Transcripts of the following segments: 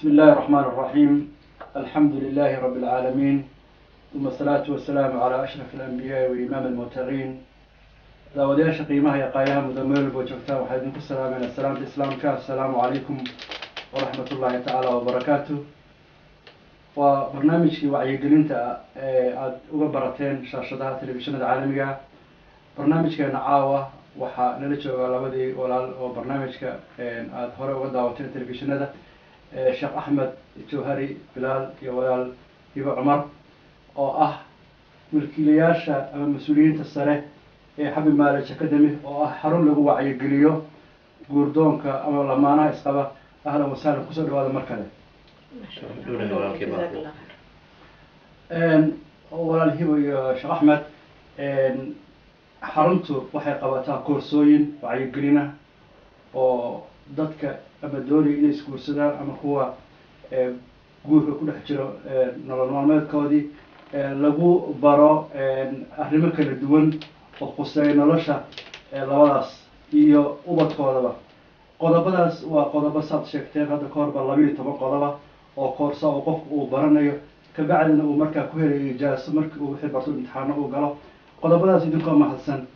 بسم الله الرحمن الرحيم. الحمد لله رب العالمين، ثم الصلاة والسلام على أشرف الأنبياء وإمام المرسلين. داودياش قيمها يا قيام ودمير بوجهتا وحيدكم السلام على السلام الإسلام السلام عليكم ورحمة الله تعالى وبركاته. وبرنامج وعي قلنتا وبرتين شاشة تلفزيون العالمية. برنامج كان عاوة وحا نلجو على ودي وبرنامج كان هوري وداوتين التلفزيون هذا الشيخ أحمد الجوهري بلال يا هبة عمر oo milkiilayaasha ama mas'uuliyiinta sare ee Xabib Marriage Academy oo xarun lagu wacyigeliyo guurdoonka ama lamaanaha isqaba. ahlan wa sahlan kusoo dhawaada mar kale. walaal Hibo iyo Sheekh Axmed xaruntu waxay qabataa koorsooyin wacyigelina oo dadka ama doonaya inay isguursadaan ama kuwa guurka ku dhex jiro nolol maalmeedkoodii lagu baro arrimo kala duwan oo khuseeya nolosha labadaas iyo ubadkoodaba. qodobadaas waa qodobo saad sheegteen hadda ka horba 12 qodoba oo koorso oo qofku uu baranayo kabacdina uu markaa ku helayo ijaaso markii uu wixii barto imtixaano uu galo. qodobadaas idinkoo mahadsan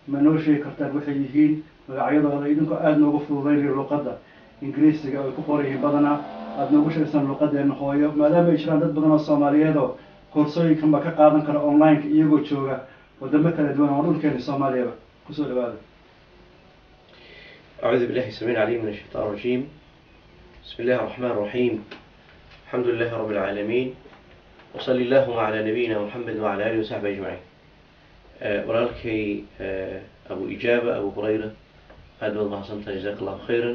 ma noo sheegi kartaan waxay yihiin magacyadooda idinkoo aada noogu fududeynayo luqadda ingiriisiga ay ku qoran yihiin badanaa aada noogu sheegaysaan luqadeena hooyo maadaama ay jiraan dad badan oo Soomaaliyeed oo koorsooyinkan ba ka qaadan kara online iyagoo jooga wadamo kala duwan oo dhulkeena Soomaaliya kusoo dhawaada. أعوذ بالله السميع العليم من الشيطان الرجيم. بسم الله الرحمن الرحيم. الحمد لله رب العالمين، وصلى اللهم على نبينا محمد وعلى آله وصحبه أجمعين. ولكن أبو إجابة أبو هريرة هذا ما حسنت جزاك الله خيرا.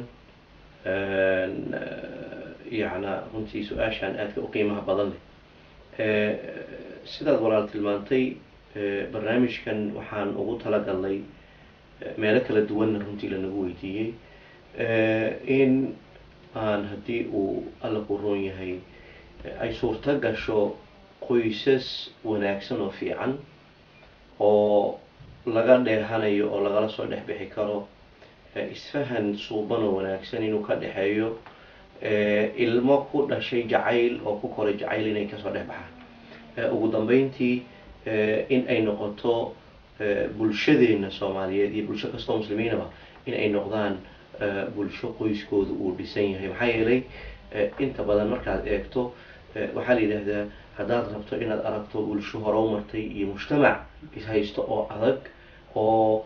يعني كنت سؤال عن أتك أقيمها بضلي سيدات ولالة المانطي برنامج كان وحان أغوط لك الله مالك لدوانا كنتي لنقويتي إن aan haddii uu alla ku roon yahay ay suurto gasho qoysas wanaagsan oo fiican oo laga dheehanayo oo lagala soo dhex bixi karo isfahan suuban oo wanaagsan inuu ka dhexeeyo ilmo ku dhashay jacayl oo ku koray jacayl inay kasoo dhex baxaan ugu dambeyntii in ay noqoto bulshadeena Soomaaliyeed iyo bulsho kasta oo muslimiinaba in ay noqdaan bulsho qoyskooda uu dhisan yahay. maxaa yeelay inta badan markaad eegto waxaa la yiraahdaa haddaad rabto inaad aragto bulsho hore u martay iyo mujtamac is haysto oo adag oo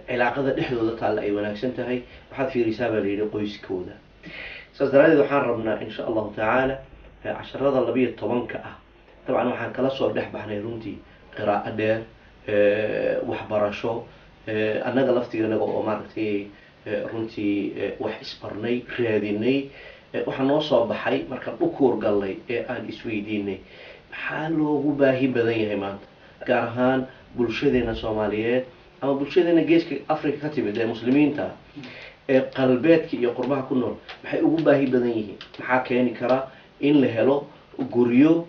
cilaaqada dhexdooda taalla ay wanaagsan tahay waxaad fiirisaa baa la yidhi qoyskooda. saas daraadeed waxaan rabnaa insha allahu tacaala casharada 12 ah dabcan waxaan kala soo dhex baxnay runtii qiraa'o dheer waxbarasho annaga laftigenaga oo maaragtay runtii wax isbarnay raadinay waxaa noo soo baxay markaan u koorgalnay ee aan isweydiinay maxaa loogu baahi badan yahay maanta gaar ahaan bulshadeena Soomaaliyeed ama bulshadeena geeska Afrika ka timid ee muslimiinta ee qalbeedka iyo qurbaha ku nool maxay ugu baahi badan yihiin. maxaa keeni kara in la helo guryo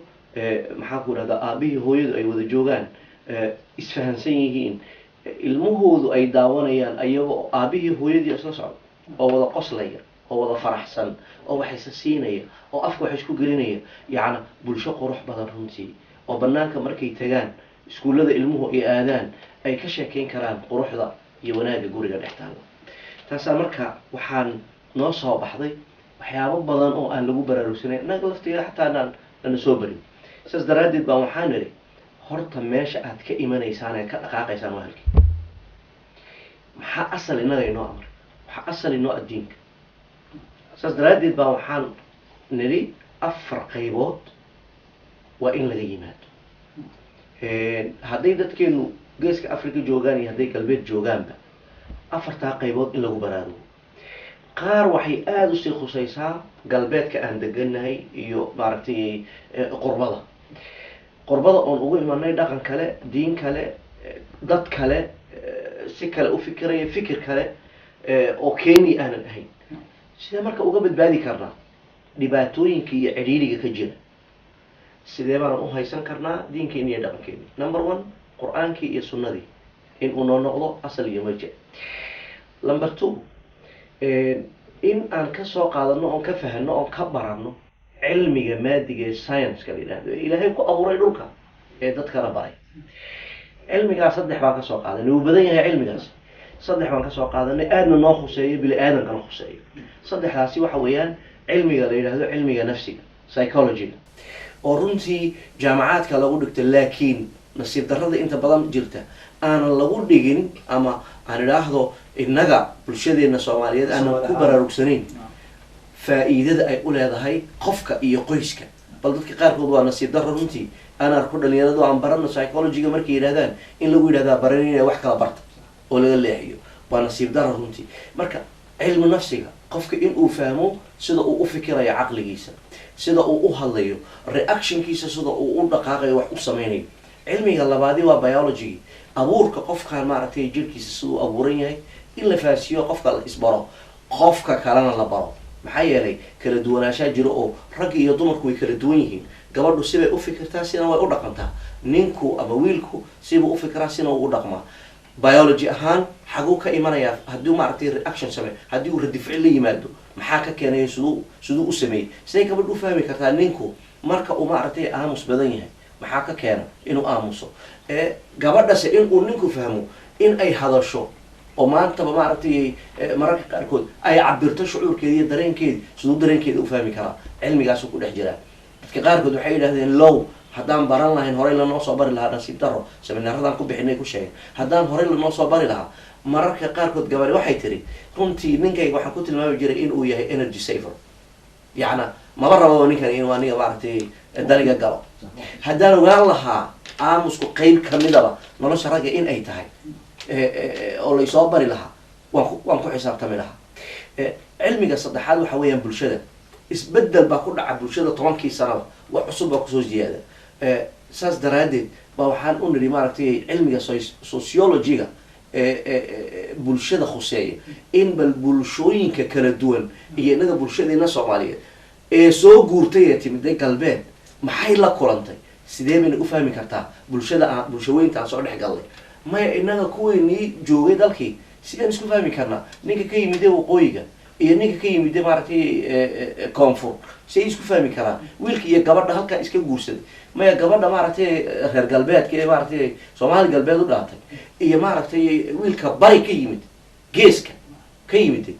maxaa ku dhahdaa aabihii hooyadu ay wada joogaan isfahansan yihiin ilmahoodu ay daawanayaan ayagoo aabihii hooyadii isla socdo oo wada qoslaya oo wada faraxsan oo wax isa siinaya oo afka wax isku gelinaya yaana bulsho qurux badan runtii oo banaanka markay tagaan iskuulada ilmuhu ay aadaan ay ka sheekeyn karaan quruxda iyo wanaagga guriga dhex taala. taas marka waxaan noo soo baxday waxyaabo badan oo aan lagu baraarugsanay annaga lafteeda xataa aan soo barin. saas daraadeed baan waxaan niri horta meesha aad ka imanaysaan ee ka dhaqaaqaysaan waa halkii maxaa asal inaga inoo amray waxaa asal inoo addiinka. saas daraadeed baa waxaan niri 4 qaybood waa in laga yimaado. hadday dadkeenu geeska Afrika joogaan iyo hadday galbeed joogaanba 4 qaybood in lagu baraarugo. qaar waxay aada u sii khusaysaa galbeedka aan deganahay iyo maaragtay qurbada oon ugu imanay dhaqan kale diin kale dad kale si kale u fikiraya fikir kale oo keeni aanan ahayn. sidee marka uga badbaadi karnaa dhibaatooyinka iyo ciriiriga ka jira? sidee baan u haysan karnaa diinkeena iyo dhaqankeena? number 1 quraanka iyo sunnadii in uu noo noqdo asal iyo marjic. number 2 in aan ka soo qaadano oo ka fahano oo ka barano cilmiga maadiga ee science-ka la yidhahdo ee ilaahay ku abuuray dhulka ee dadkana baray. cilmigaas saddex baan kasoo qaadanay, wuu badan yahay cilmigaas. saddex baan kasoo qaadanay aadna noo khuseeyo bini aadankana khuseeyo. saddexdaasi waxa weeyaan cilmiga la yidhaahdo cilmiga nafsiga psychology-ga oo runtii jaamacaadka lagu dhigto, laakiin nasiib darrada inta badan jirta aanan lagu dhigin ama aan idhaahdo innaga bulshadeena Soomaaliyeed aanan ku baraarugsanayn faa'iidada ay u leedahay qofka iyo qoyska. bal dadka qaarkood waa nasiib darro runtii aan arko dhalinyaradu aan barano psychology-ga markay yidhahdaan in lagu yidhahdaa baran inay wax kala barta oo laga leexiyo, waa nasiib darro runtii. marka cilmu nafsiga qofka in uu fahmo sida uu u fikirayo caqligiisa, sida uu u hadlayo, reactionkiisa sida uu u dhaqaaqayo wax u samaynayo. cilmiga labaadi waa biology, abuurka qofkan maaragtay jirkiisa siduu abuuran yahay in la faasiyo, qofka la isbaro, qofka kalena la baro. maxaa yeelay kala duwanaanshaa jiro oo rag iyo dumarku way kala duwan yihiin. gabadhu sibay u fikirtaa sina way u dhaqantaa, ninku ama wiilku sibuu u fikiraa sina uu u dhaqmaa. biology ahaan xaguu ka imanayaa haddii maaragtay reaction sameeyo, haddii uu radifci la yimaado maxaa ka keenaya, siduu u sameeyey. siday gabadhu u fahmi kartaa ninku marka uu maaragtay aamus badan yahay maxaa ka keena inuu aamuso. gabadhase inuu ninku fahmo in ay hadasho oo maantaba maaragtay mararka qaarkood ay cabirto shucuurkeeda iyo dareenkeeda, siduu dareenkeeda u fahmi karaa. cilmigaasuu ku dhex jiraa. dadka qaarkood waxay yidhahdeen low haddaan baran lahayn horey lanoo soo bari lahaa, nasiib darro seminaaradan ku bixinay ku sheegay, haddaan horey lanoo soo bari lahaa. mararka qaarkood gabadhi waxay tiri runtii ninkayga waxaan ku tilmaami jiray inuu yahay energy saver, yacna maba rababa ninkan inuu aniga maaragtay daliga galo. haddaan ogaan lahaa aamusku qeyb kamidaba nolosha ragga in ay tahay oo laysoo bari lahaa, waan ku xisaabtami lahaa. cilmiga saddexaad waxa weeyaan bulshada. isbedel baa ku dhaca bulshada 10kii sanaba, wax cusub baa kusoo ziyaada. saas daraaddeed baa waxaan u nidhi maaragtay cilmiga sociology-ga bulshada khuseeya in bal bulshooyinka kala duwan iyo inaga bulshadeena Soomaaliyeed ee soo guurtay ee timid galbeed maxay la kulantay, sidee bayna u fahmi kartaa bulshooyinka aan soo dhex galnay. maya inaga kuweynii joogay dalkii sideen isku fahmi karnaa ninka ka yimid waqooyiga iyo ninka ka yimid maaragtay koonfur say isku fahmi karaan. wiilka iyo gabadha halkaa iska guursaday, maya gabadha maaragtay reer galbeedka ee maaragtay Soomaali galbeed u dhaatay iyo maaragtay wiilka bari ka yimid geeska ka yimid,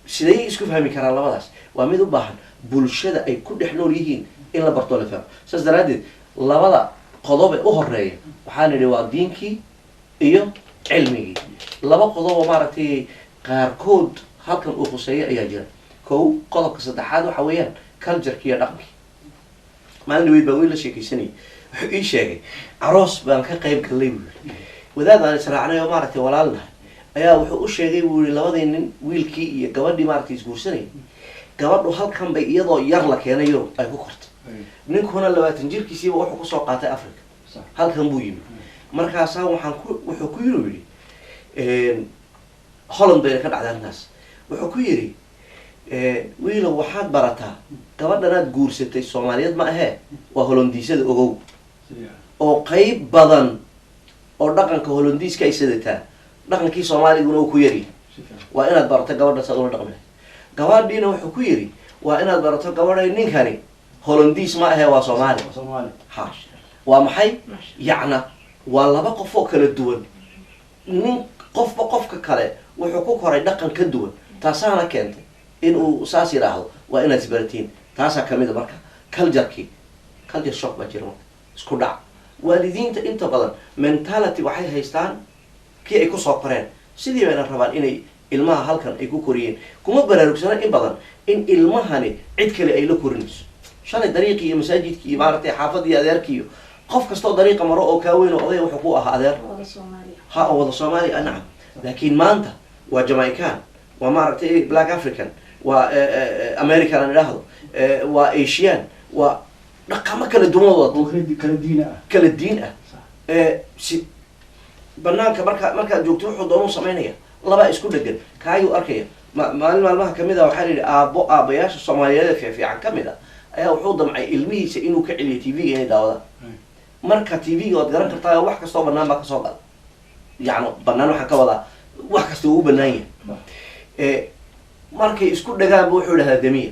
siday isku fahmi karaan labadaas. waa mid u baahan bulshada ay ku dhex nool yihiin in la barto la fahmo. saas daraaddeed labada qodob ee u horeeya waxaan idhi waa diinkii iyo cilmigii. laba qodob oo maaragtay qaarkood halkan uu khuseeyo ayaa jira. qodobka saddexaad waxa weeyaan culture-ki iyo dhaqankii. maalin dhaweyd baa wiil la sheekaysanayay, wuxuu ii sheegay aroos baan ka qayb galay buu yidhi. wadaad aan israacnay oo maaragtay walaalnahay ayaa wuxuu u sheegay buu yihi labadii nin, wiilkii iyo gabadhii maaragtay isguursanayay. gabadhu halkan bay iyadoo yar la keenay Yurub ay ku kortay, ninkuna 20 jirkiisiiba wuxuu kusoo qaatay Africa, halkan buu yimid. markaasaa wuxuu ku yidhi Holland bayna ka dhacday arrintaas. wuxuu ku yidhi wiilow waxaad barataa gabadhanaad guursatay Soomaaliyeed ma ahee waa Hollandiisada ogow, oo qayb badan oo dhaqanka Hollandiiska ay sidataa dhaqankii Soomaaliguna uu ku yari. waa inaad barato gabadha saad ula dhaqmi. gabadhiina wuxuu ku yidhi waa inaad barato gabadhay ninkani Hollandiis ma ahee waa Soomaali. ha waa maxay yacna waa laba qof oo kala duwan. nin qofba qofka kale wuxuu ku koray dhaqan ka duwan, taasaana keentay inuu saas yidhaahdo waa inaad isbaratiin. taasaa kamid a marka culture shock baa jira marka isku dhac. waalidiinta inta badan mentality waxay haystaan kii ay kusoo koreen, sidii bayna rabaan inay ilmaha halkan ay ku koriyeen. kuma baraarugsana in badan in ilmahani cid kale ay la korinayso. shalay dariiqii iyo masaajidkii iyo maaragtay xaafadii iyo adeerkii iyo qof kastoo dariiqa maro oo kaa weyn oo oday wuxuu ku ahaa adeer ha oo wada Soomaali nacam. laakiin maanta waa Jamaican, waa maaragtay Black African, waa American aan idhaahdo, waa Asian, waa dhaqamo kala duwan oo kala diin ah. si banaanka markaad joogto wuxuu doonuu samaynaya laba isku dhegan kaayuu arkaya. maalmaha kamid ah waxaa la yidhi aabayaasha Soomaaliyeed fiican kamid ah ayaa wuxuu damcay ilmihiisa inuu ka celiyo TV-ga inay daawadaan. marka TV-ga waad garan kartaa wax kastoo banaan baa kasoo gala, yacni banaan waxaan ka wadaa wax kasta uu bannaan yahay. markay isku dhagaanba wuxuu dhahaa damiya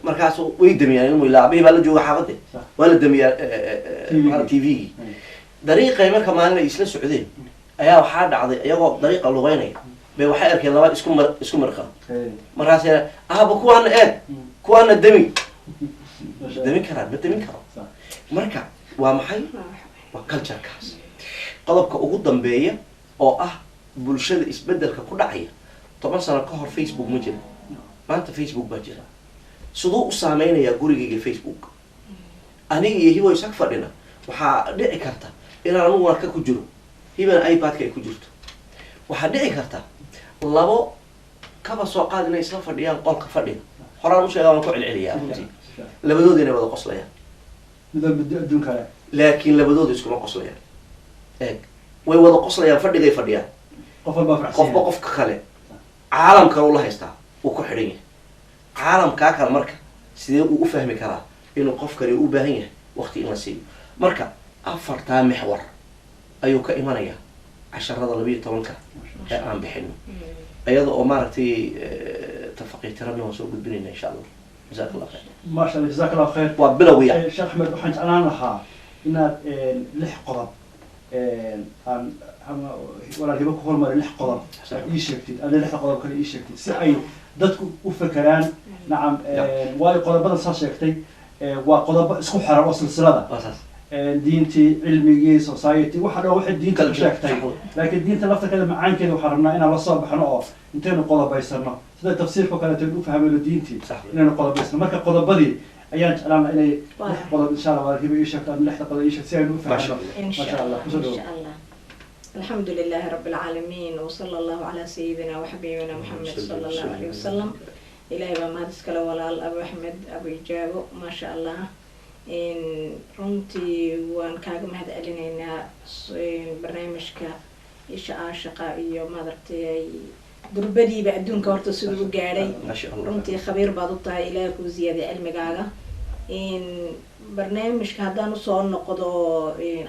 markaasuu way damiyaan ilmu ilaa aabihii baa la jooga xaafadde waa la damiyaa t v-gii dariiqay marka maalin ay isla socdeen ayaa waxaa dhacday iyagoo dariiqa lugeynaya bay waxay arkeen laba isku marqa markaas aaba kuwaana eeg kuwaana dami karaan ma damin karo marka waa maxay waa culturekaas qodobka ugu dambeeya oo ah bulshada isbedelka ku dhacaya 10 sano ka hor Facebook ma jiro maanta Facebook baa jira sidoo u saameynayaa gurigayga Facebook aniga iyo hibo isag fadhina waxaa dhici karta inaan anigu warka ku jiro hiban iPad-ka ay ku jirto waxaa dhici karta labo kaba soo qaad inay isla fadhiyaan qolka fadhiga horaan u sheegaa waan ku celceliyaa runtii labadoodina wada qoslayaan midba adduunka laakiin labadooda iskuma qoslayaan eeg way wada qoslayaan fadhigay fadhiyaan qofba qofka kale caalamka uu la haystaa uu ku xidhan yahay caalamkaa kale marka sidee uu u fahmi karaa inuu qof kale u baahan yahay waqti in la siiyo marka afartaa mixwar ayuu ka imanayaa casharada 12 ee aan bixino iyada oo maaragtay tafaqiitirana waan soo gudbinayna insha allah jazaak allah khayr ما شاء الله جزاك الله خير وبلوية شيخ أحمد وحنت أنا لها إن لح قرب عن ولا هي بكون مرة لح قرب يشكتي أنا لح قرب كل يشكتي سعي ضدك وفكران نعم واي قرب بدل صار شكتي وقرب اسمه حرام وصل سلالة دينتي علمي سوسايتي واحد دين شكتي لكن دين تلفت كذا معان كذا وحرمنا إن الله صاب حنقف انتين قرب بيسرنا هذا تفسير فكرة تقول فهم دينتي إن قرب بيسرنا مركب قرب بدي أيام أنا إلي قرب إن شاء الله وهي يشكت أن لحظة قرب يشكت سعيد ما شاء الله إن شاء الله إن شاء الله الحمد لله رب العالمين وصلى الله على سيدنا وحبيبنا محمد صلى الله عليه وسلم إلهي بما تسكلا ولا أبو أحمد أبو إجابو ما شاء الله إن رنتي وان كاغ مهد ألينينا برنامجك إشاء شقائي وما درتي دربدي بعدون كورتو سلو قاري ما شاء الله رنتي خبير بعضها إلهك وزيادة علمك آغا إن برنامجك هذا نصور نقضو إن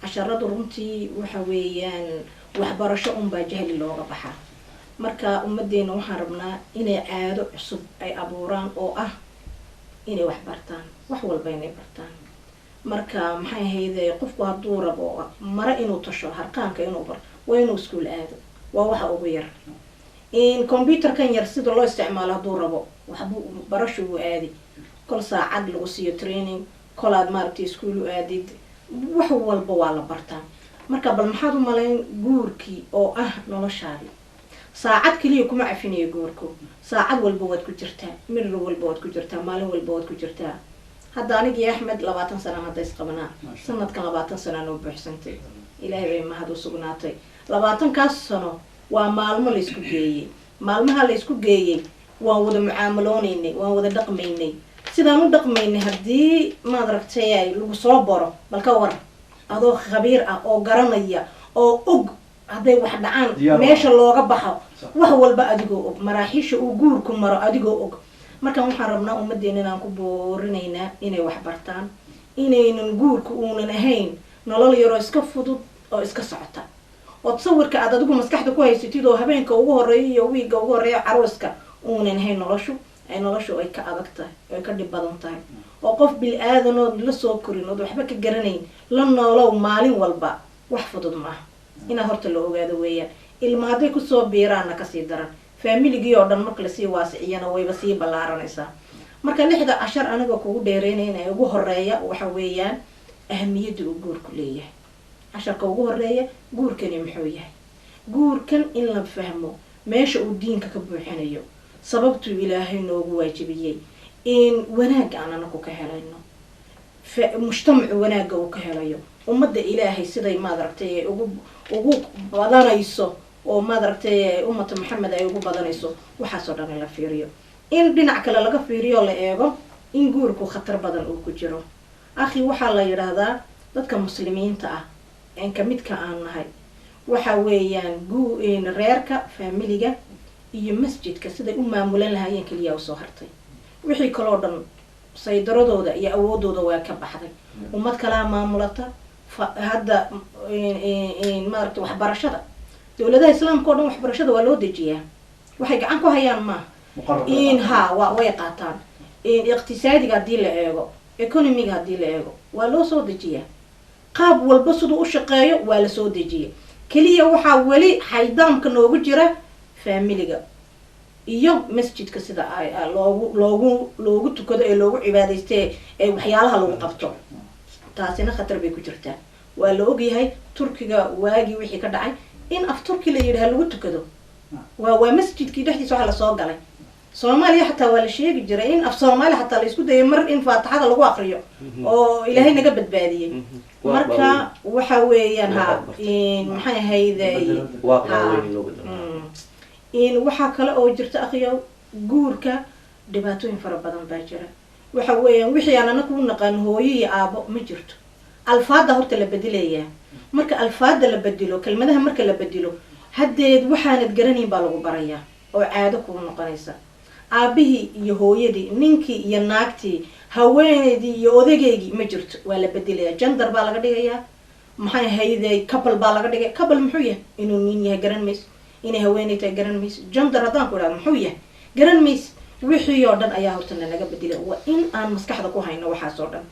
casharadu runtii waxa weeyaan waxbarasho unbaa jahli looga baxa marka ummadeena waxaan rabnaa inay caado cusub ay abuuraan oo ah inay wax bartaan wax walba inay bartaan marka maxay ahaydee qofku hadduu rabo mara inuu tasho harqaanka inuu bar waa inuu iskuul aado waa waxa ugu yar in computerkan yar sida loo isticmaalo hadduu rabo waxbuu barasho uu aadi kol saacad lagu siiyo training kol aad maaragtay iskuul u aadid wax walba waa la bartaa marka bal maxaad u malayn guurkii oo ah noloshaadi saacad kaliya kuma cafinayo guurku saacad walba waad ku jirtaa mirir walba waad ku jirtaa maalin walba waad ku jirtaa hadda anigii Axmed 20 sano hadda isqabanaa sanadkan 20 sano noo buuxsantay ilaahay bay mahad u sugnaatay 20 kaas sano waa maalmo la isku geeyay maalmaha la isku geeyay waan wada mucaamaloonay waan wada dhaqmaynay sidaan u dhaqmaynay haddii maad aragtay ay lagu soo baro balka war adoo khabiir ah oo garanaya oo og hadday wax dhacaan meesha looga baxo wax walba adigoo og maraaxiisha uu guurku maro adigoo og marka waxaan rabnaa ummadeena inaan ku boorinaynaa inay wax bartaan inaynan guurku uunan ahayn nolol yaroo iska fudud oo iska socota oo sawirka aad adigu maskaxda ku haysatid oo habeenka ugu horeeya iyo wiiga ugu horeeya carooska uunan ahayn noloshu ay noloshu ay ka adag tahay ay ka dhib badan tahay oo qof bil aadan oo la soo korin oo waxba ka garanayn la noolow maalin walba wax fudud ma ina horta la ogaado weeyaan ilma haday ku soo biiraana ka sii daran familigii oo dhan marka la sii waasiciyana wayba sii balaaranaysaa marka 6 cashar aniga kugu dheereynayna ay ugu horeeya waxa weeyaan ahamiyada uu guurku leeyahay casharka ugu horeeya guurkani muxuu yahay guurkan in la fahmo meesha uu diinka ka buuxinayo sababtu ilaahay noogu waajibiyay in wanaag aan anagu ka helayno mujtamacu wanaaga uu ka helayo ummadda ilaahay siday maad aragtay ugu badanayso oo maad aragtay ummada maxamed ay ugu badanayso waxaasoo dhan la fiiriyo in dhinac kale laga fiiriyo la eego in guurku khatar badan uu ku jiro akhi waxaa la yiraahdaa dadka muslimiinta ah in ka midka aan nahay waxa weeyaan reerka familiga iyo masjidka siday u maamulan lahaayeen kaliya soo hartay wixii kale dhan saydaradooda iyo awoodooda waa ka baxday ummad kala maamulata hadda maaragtay waxbarashada dawladaha islaamka oo dhan waxbarashada waa loo dejiyaa waxay gacan ku hayaan ma in way qaataan in iqtisaadiga hadii la eego economiga hadii la eego waa loo soo dejiyaa qaab walba sidoo u shaqeeyo waa la soo dejiyaa kaliya waxa wali xaydaamka noogu jira familiga iyo masjidka sida loogu tukado ee loogu cibaadaystay ee waxyaalaha lagu qabto taasina khatar bay ku jirtaa waa la ogyahay turkiga waagi wixii ka dhacay in af turki la yiraahdo lagu tukado waa masjidkii dhexdiisa waxa la soo galay Soomaaliya xataa waa la sheegi jiray in af Soomaali xataa la isku dayay mar in faataxada lagu aqriyo oo Ilaahay naga badbaadiyay marka waxa weeyaan maxay hayday in waxa kale oo jirta akhiyo guurka dhibaatooyin fara badan baa jira waxa weeyaan wixii aanana ku naqaan hooyo iyo aabo ma jirto alfaada horta la bedelayaa marka alfaada la bedelo kelmadaha marka la bedelo hadeed waxaanad garanayn baa lagu barayaa oo caado ku noqonaysa aabihii iyo hooyadii ninkii iyo naagtii haweeneydii iyo odageygii ma jirto waa la bedelayaa gender baa laga dhigayaa maxay hayday couple baa laga dhigay couple muxuu yahay inuu nin yahay garan mayso inay haweeney tahay garan mayso gender haddaan ku idhaahdo muxuu yahay garan mayso wixii oo dhan ayaa horta naga bedelay waa in aan maskaxda ku hayno waxaas oo dhan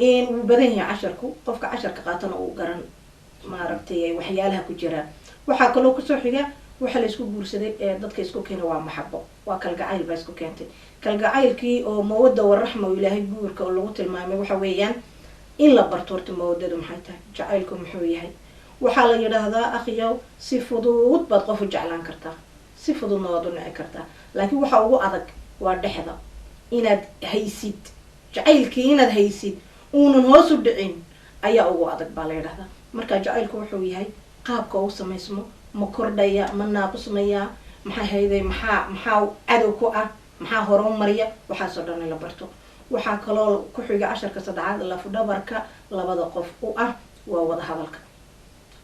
in uu badan yahay casharku qofka casharka qaatana uu garan maaragtay waxyaalaha ku jira waxaa kaloo kusoo xiga waxa la isku guursaday ee dadka isku keenay waa maxabo waa kalgacayl baa isku keentay kalgacaylkii oo mawadda waraxma ilaahay guurka oo lagu tilmaamay waxa weeyaan in la barto horta mawaddadu maxay tahay jacaylku muxuu yahay waxaa la yiraahdaa akhiyow si fudud baad qof u jeclaan kartaa si fududna waad u nici kartaa laakiin waxa ugu adag waa dhexda inaad haysid jacaylkii inaad haysid uunan hoos u dhicin ayaa ugu adag baa la yiraahdaa marka jacaylku wuxuu yahay qaabka uu sameysmo ma kordhaya ma naaqusmaya maxay hayday maxaa cadow ku ah maxaa horumariya waxaasoo dhan in la barto waxaa kaloo ku xiga casharka saddexaad lafdhabarka labada qof u ah waa wada hadalka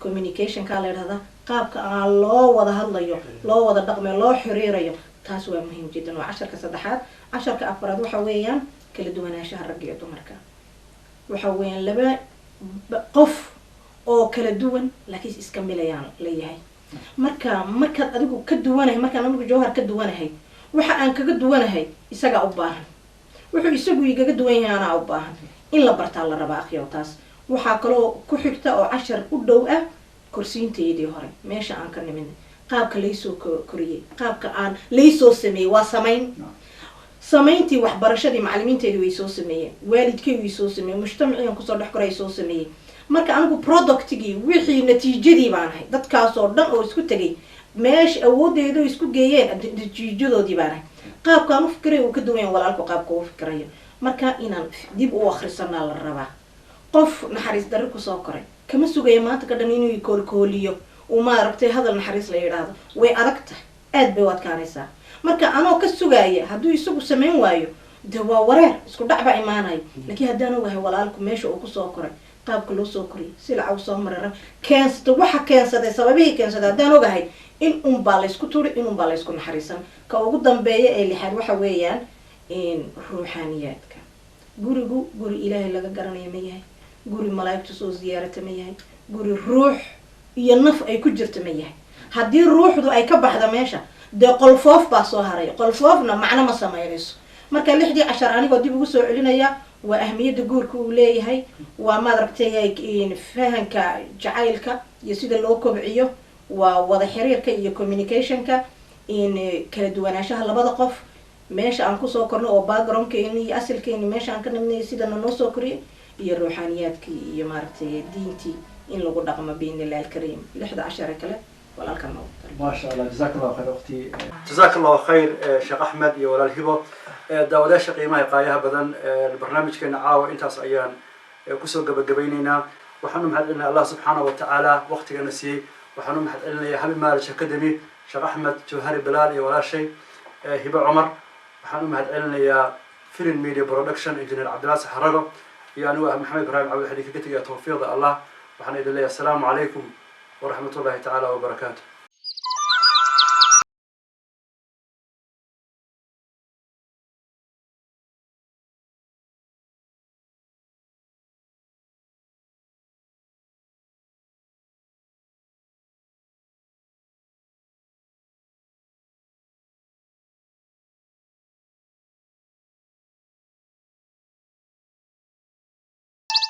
communicationka la yiraahdaa qaabka aan loo wada hadlayo loo wada dhaqmayo loo xiriirayo taas waa muhiim jiddan waa casharka saddexaad casharka afraad waxa weeyaan kala duwanaanshaha rag iyo dumarka waxa weeyaan laba qof oo kala duwan laakiin iska milayaan leeyahay markaad adigu ka duwanahay markaan anigu jawhar ka duwanahay waxa aan kaga duwanahay isaga u baahan wuxuu isagu igaga duwan yahay ana u baahan in la bartaa la rabaa akhiyo taas waxa kaloo ku xigta oo cashar u dhow ah kursiinteedii hore meesha aan ka nimin qaabka laysoo koriyay qaabka aan laysoo sameeyay waa samayntii waxbarashadii macallimiinteedii way soo sameeyeen waalidkay way soo sameeyeen mujtamaciyan kusoo dhex koray soo sameeyay marka anigu productigii wixii natiijadii baan ahay dadkaas oo dhan oo isku tagay meesha awoodeedu isku geeyeen natiijadoodii baan ahay qaabkaan u fikiray uu ka duwan walaalku qaabka uu fikirayo marka inaan dib u akhrisanaa la rabaa qof naxariis darro ku soo koray kama sugayo maanta ka dhan inuu koolkooliyo uu maaragtay hadal naxariis la yiraahdo way adagtahay aad bay u adkaanaysaa marka anoo ka sugaya hadduu isagu samayn waayo de waa wareer isku dhac baa imaanaya laakiin haddaan ogahay walaalku meesha uu kusoo koray qaabka loo soo koriyay sila uu soo maray keensada waxa keensaday sababihii keensaday haddaan ogahay in baa la isku turi in baa la isku naxariisan ka ugu dambeeya ee lixaad waxa weeyaan in ruuxaaniyaadka gurigu guri ilaahay laga garanayo ma yahay guri malaa'igtu soo ziyaarata ma yahay guri ruux iyo naf ay ku jirto ma yahay haddii ruuxdu ay ka baxda meesha dee qolfoof baa soo haray qolfoofna macno ma samaynayso marka 6 cashar anigoo dib ugu soo celinaya waa ahmiyada guurka uu leeyahay waa maaragtay in fahanka jacaylka iyo sida loo kobciyo waa wada xiriirka iyo communicationka in kala duwanaanshaha labada qof meesha aan ku soo korno oo backgroundka iyo asalkeena meesha aan ka nimnay sida noo soo koriyo iyo ruuxaaniyaadka iyo maaragtay diintii in lagu dhaqmo biinilal kareem 6 cashar kale walaalkan ما شاء الله جزاك الله خير اختي جزاك الله خير شيخ احمد يا ولا الهبه داوداش قيمه قايها بدن البرنامج كان عاو انتاس ايان كسو غبغبينينا waxaanu mahadcelinayaa Allah subhanahu wa ta'ala waqtiga nasiy waxaanu mahadcelinayaa hal maalish academy Sheikh Ahmed Jawhari Bilal iyo walaashay Hiba Umar waxaanu mahadcelinayaa Film Media Production Engineer Abdulaziz Harago iyo anigu Maxamed Ibrahim Abdi Xadiid ka tagay tawfiiqda Allah waxaan idin leeyahay assalaamu alaykum ورحمة الله تعالى وبركاته.